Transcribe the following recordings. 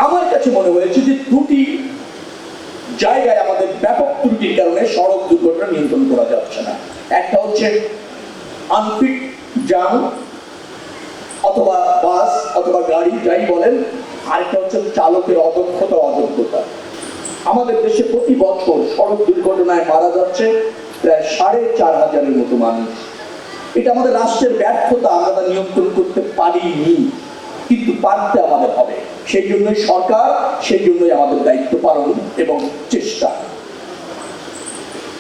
আমার কাছে মনে হয়েছে যে দুটি জায়গায় আমাদের ব্যাপক ত্রুটির কারণে সড়ক দুর্ঘটনা নিয়ন্ত্রণ করা যাচ্ছে না। একটা হচ্ছে আনফিট জাম অথবা বাস অথবা গাড়ি যাই বলেন, আরেকটা হচ্ছে চালকের অদক্ষতা অযোগ্যতা। আমাদের দেশে প্রতি বছর সড়ক দুর্ঘটনায় মারা যাচ্ছে প্রায় 4,500-এর মতো মানুষ। এটা আমাদের রাষ্ট্রের ব্যর্থতা, আমরা তা নিয়ন্ত্রণ করতে পারিনি, কিন্তু পারতে আমাদের হবে। সেই জন্যই সরকার, সেই জন্যই আমাদের দায়িত্ব পালন এবং চেষ্টা।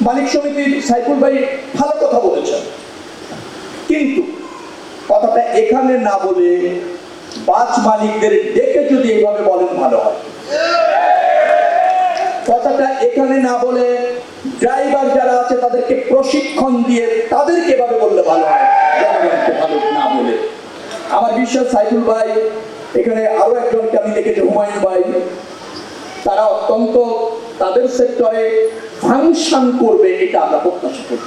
মালিক সমিতির সাইফুল ভাই ভালো কথা বলেছেন, কিন্তু কথাটা এখানে না বলে বাস মালিকদের ডেকে যদি এইভাবে বলেন ভালো হয়। কথাটা এখানে না বলে ড্রাইভার যারা আছে তাদেরকে প্রশিক্ষণ দিয়ে তাদেরকে এভাবে বললে ভালো হয়, জনগণকে ভালো না বলে। আমার বিশ্বাস সাইফুল ভাই, এখানে আরো একজনকে আমি দেখেছি, হুমায়ুন ভাই, তারা অত্যন্ত তাদের সেক্টরে ফাংশন করবে, এটা আমরা প্রত্যাশা করি।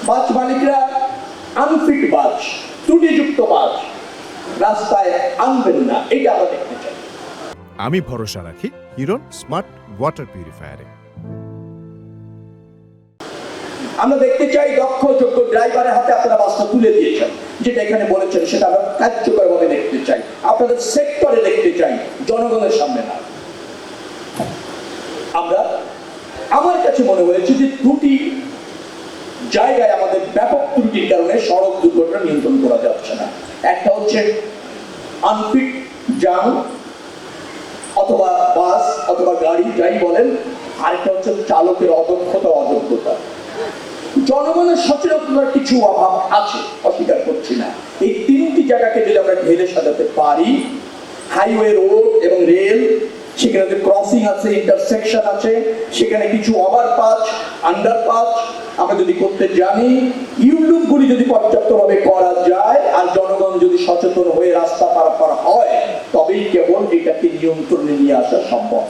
বাস মালিকরা আনফিট বাস, ত্রুটিযুক্ত বাস রাস্তায় আনবেন না, এটা আমরা দেখতে চাই। আমি ভরসা রাখি হিরন স্মার্ট ওয়াটার পিউরিফায়ারে। আমরা দেখতে চাই দক্ষ যোগ্য ড্রাইভারের হাতে আপনারা বাসটা তুলে দিয়েছেন, যেটা এখানে বলেছেন সেটা আমরা কার্যকরভাবে দেখতে চাই, আপনাদের সেক্টরে দেখতে চাই, জনগণের সামনে না। আমার কাছে মনে হয়েছে যে দুটি জায়গায় আমাদের ব্যাপক ত্রুটির কারণে সড়ক দুর্ঘটনা নিয়ন্ত্রণ করা যাচ্ছে না। একটা হচ্ছে আনফিট জাম অথবা বাস অথবা গাড়ি যাই বলেন, আরেকটা হচ্ছে চালকের অদক্ষতা অযোগ্যতা। জনগণের সচেতনতার কিছু অভাব আছে, অস্বীকার করছি না। এই তিনটি জায়গাকে যদি আমরা ঢেলে সাজাতে পারি, হাইওয়ে, রোড এবং রেল, সেখানে ক্রসিং আছে, ইন্টারসেকশন আছে, সেখানে কিছু ওভারপাস, আন্ডারপাস আমরা যদি করতে জানি, ইউলুপগুলি যদি পর্যাপ্তভাবে করা যায়, আর জনগণ যদি সচেতন হয়ে রাস্তা পারাপার হয়, তবেই কেবল এটাকে নিয়ন্ত্রণে নিয়ে আসা সম্ভব।